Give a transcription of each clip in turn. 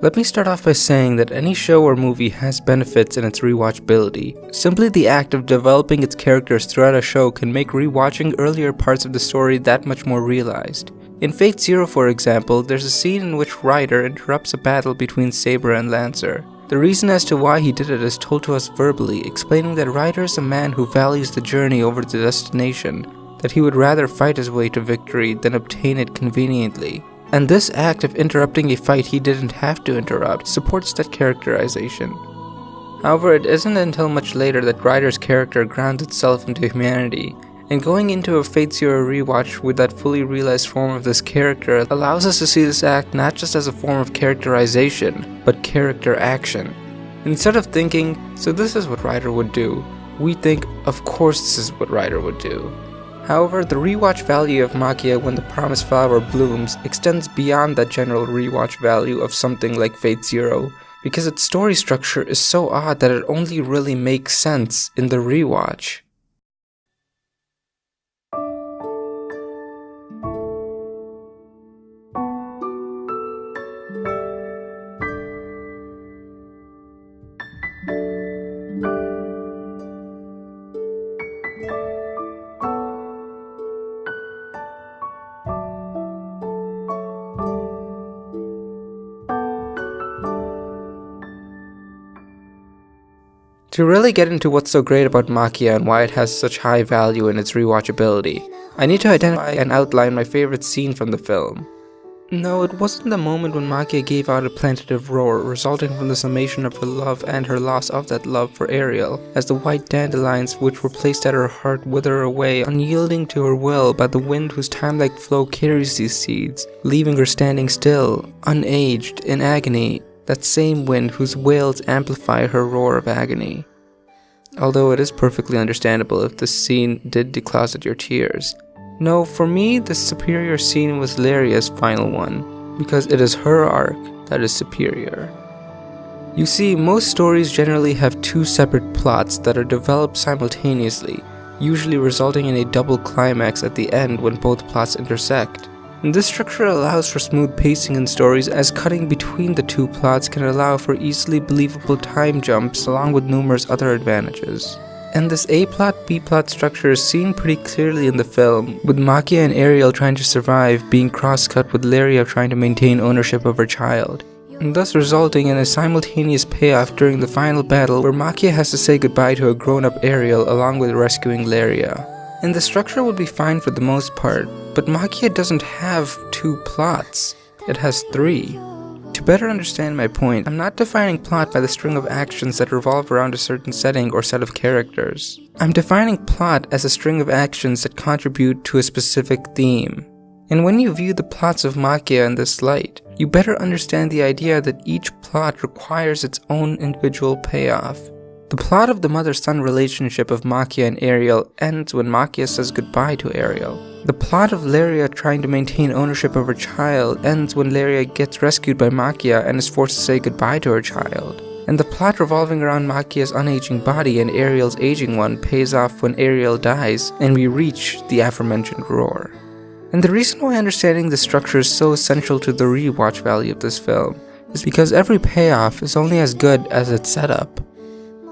Let me start off by saying that any show or movie has benefits in its rewatchability. Simply the act of developing its characters throughout a show can make rewatching earlier parts of the story that much more realized. In Fate Zero, for example, there's a scene in which Ryder interrupts a battle between Saber and Lancer. The reason as to why he did it is told to us verbally, explaining that Ryder is a man who values the journey over the destination, that he would rather fight his way to victory than obtain it conveniently. And this act of interrupting a fight he didn't have to interrupt supports that characterization. However, it isn't until much later that Ryder's character grounds itself into humanity, and going into a Fate Zero rewatch with that fully realized form of this character allows us to see this act not just as a form of characterization, but character action. Instead of thinking, so this is what Ryder would do, we think, of course this is what Ryder would do. However, the rewatch value of Maquia when the promised flower blooms extends beyond that general rewatch value of something like Fate Zero, because its story structure is so odd that it only really makes sense in the rewatch. To really get into what's so great about Maquia and why it has such high value in its rewatchability, I need to identify and outline my favorite scene from the film. No, it wasn't the moment when Maquia gave out a plaintive roar, resulting from the summation of her love and her loss of that love for Ariel, as the white dandelions which were placed at her heart wither away, unyielding to her will by the wind whose time-like flow carries these seeds, leaving her standing still, unaged, in agony, that same wind whose wails amplify her roar of agony. Although it is perfectly understandable if this scene did decloset your tears. No, for me, the superior scene was Laria's final one, because it is her arc that is superior. You see, most stories generally have two separate plots that are developed simultaneously, usually resulting in a double climax at the end when both plots intersect. And this structure allows for smooth pacing in stories, as cutting between the two plots can allow for easily believable time jumps along with numerous other advantages. And this A-plot, B-plot structure is seen pretty clearly in the film, with Maquia and Ariel trying to survive being cross-cut with Laria trying to maintain ownership of her child, and thus resulting in a simultaneous payoff during the final battle where Maquia has to say goodbye to a grown-up Ariel along with rescuing Laria. And the structure would be fine for the most part, but Maquia doesn't have two plots, it has three. To better understand my point, I'm not defining plot by the string of actions that revolve around a certain setting or set of characters. I'm defining plot as a string of actions that contribute to a specific theme. And when you view the plots of Maquia in this light, you better understand the idea that each plot requires its own individual payoff. The plot of the mother-son relationship of Maquia and Ariel ends when Maquia says goodbye to Ariel. The plot of Laria trying to maintain ownership of her child ends when Laria gets rescued by Maquia and is forced to say goodbye to her child. And the plot revolving around Maquia's unaging body and Ariel's aging one pays off when Ariel dies and we reach the aforementioned roar. And the reason why understanding this structure is so essential to the rewatch value of this film is because every payoff is only as good as its setup.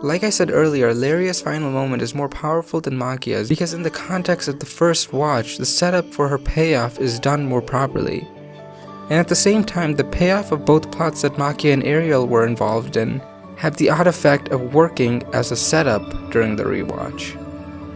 Like I said earlier, Laria's final moment is more powerful than Maquia's because in the context of the first watch, the setup for her payoff is done more properly. And at the same time, the payoff of both plots that Maquia and Ariel were involved in have the odd effect of working as a setup during the rewatch.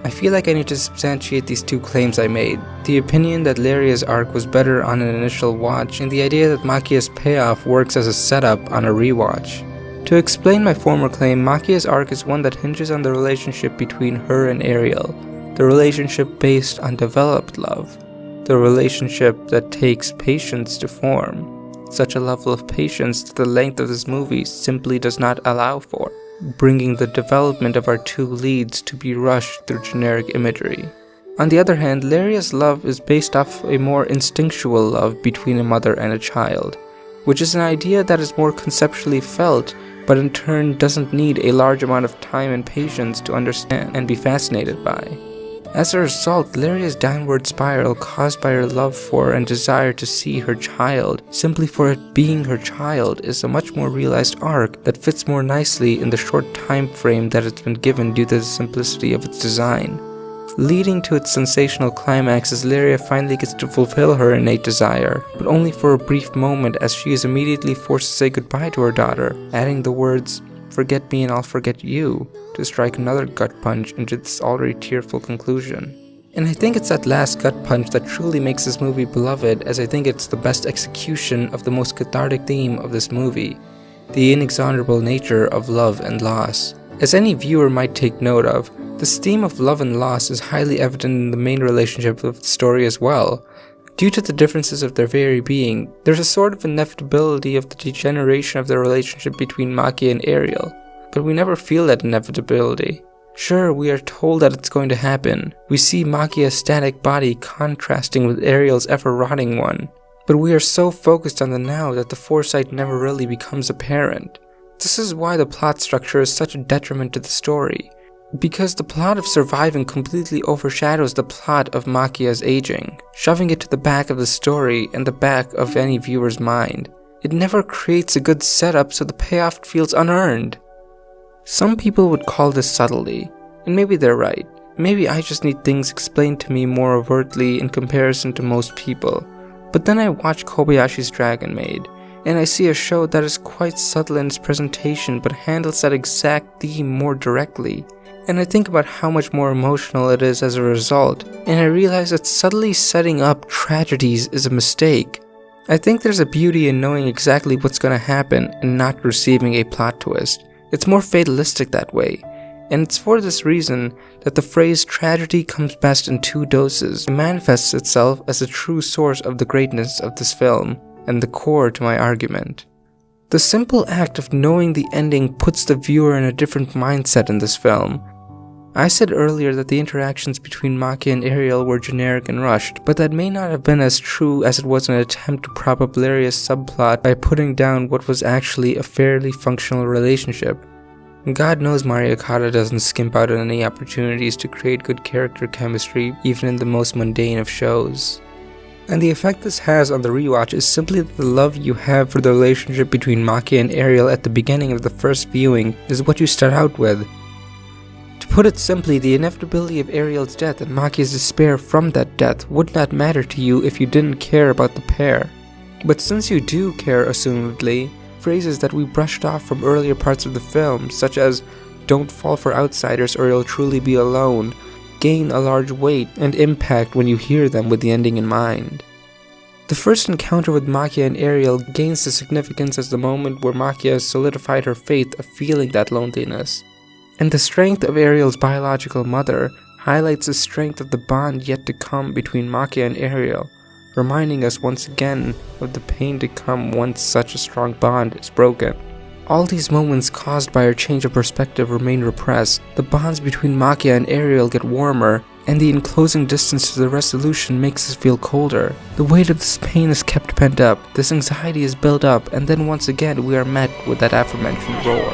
I feel like I need to substantiate these two claims I made, the opinion that Laria's arc was better on an initial watch and the idea that Maquia's payoff works as a setup on a rewatch. To explain my former claim, Maquia's arc is one that hinges on the relationship between her and Ariel, the relationship based on developed love, the relationship that takes patience to form, such a level of patience that the length of this movie simply does not allow for, bringing the development of our two leads to be rushed through generic imagery. On the other hand, Laria's love is based off a more instinctual love between a mother and a child, which is an idea that is more conceptually felt, but in turn doesn't need a large amount of time and patience to understand and be fascinated by. As a result, Lyria's downward spiral caused by her love for and desire to see her child, simply for it being her child, is a much more realized arc that fits more nicely in the short time frame that it's been given due to the simplicity of its design. Leading to its sensational climax as Lyria finally gets to fulfill her innate desire, but only for a brief moment as she is immediately forced to say goodbye to her daughter, adding the words, "Forget me and I'll forget you," to strike another gut punch into this already tearful conclusion. And I think it's that last gut punch that truly makes this movie beloved, as I think it's the best execution of the most cathartic theme of this movie, the inexorable nature of love and loss. As any viewer might take note of, this theme of love and loss is highly evident in the main relationship of the story as well. Due to the differences of their very being, there's a sort of inevitability of the degeneration of the relationship between Maquia and Ariel, but we never feel that inevitability. Sure, we are told that it's going to happen. We see Maquia's static body contrasting with Ariel's ever-rotting one, but we are so focused on the now that the foresight never really becomes apparent. This is why the plot structure is such a detriment to the story, because the plot of surviving completely overshadows the plot of Maquia's aging, shoving it to the back of the story and the back of any viewer's mind. It never creates a good setup, so the payoff feels unearned. Some people would call this subtlety, and maybe they're right. Maybe I just need things explained to me more overtly in comparison to most people. But then I watch Kobayashi's Dragon Maid, and I see a show that is quite subtle in its presentation but handles that exact theme more directly. And I think about how much more emotional it is as a result, and I realize that subtly setting up tragedies is a mistake. I think there's a beauty in knowing exactly what's going to happen and not receiving a plot twist. It's more fatalistic that way, and it's for this reason that the phrase tragedy comes best in 2 doses and manifests itself as a true source of the greatness of this film, and the core to my argument. The simple act of knowing the ending puts the viewer in a different mindset in this film. I said earlier that the interactions between Maquia and Ariel were generic and rushed, but that may not have been as true as it was an attempt to prop up Lyria's subplot by putting down what was actually a fairly functional relationship. God knows Mari Okada doesn't skimp out on any opportunities to create good character chemistry, even in the most mundane of shows. And the effect this has on the rewatch is simply that the love you have for the relationship between Maquia and Ariel at the beginning of the first viewing is what you start out with. To put it simply, the inevitability of Ariel's death and Maquia's despair from that death would not matter to you if you didn't care about the pair. But since you do care, assumedly, phrases that we brushed off from earlier parts of the film, such as "don't fall for outsiders or you'll truly be alone," gain a large weight and impact when you hear them with the ending in mind. The first encounter with Maquia and Ariel gains the significance as the moment where Maquia has solidified her faith of feeling that loneliness. And the strength of Ariel's biological mother highlights the strength of the bond yet to come between Maquia and Ariel, reminding us once again of the pain to come once such a strong bond is broken. All these moments caused by our change of perspective remain repressed, the bonds between Maquia and Ariel get warmer, and the enclosing distance to the resolution makes us feel colder. The weight of this pain is kept pent up, this anxiety is built up, and then once again we are met with that aforementioned roar.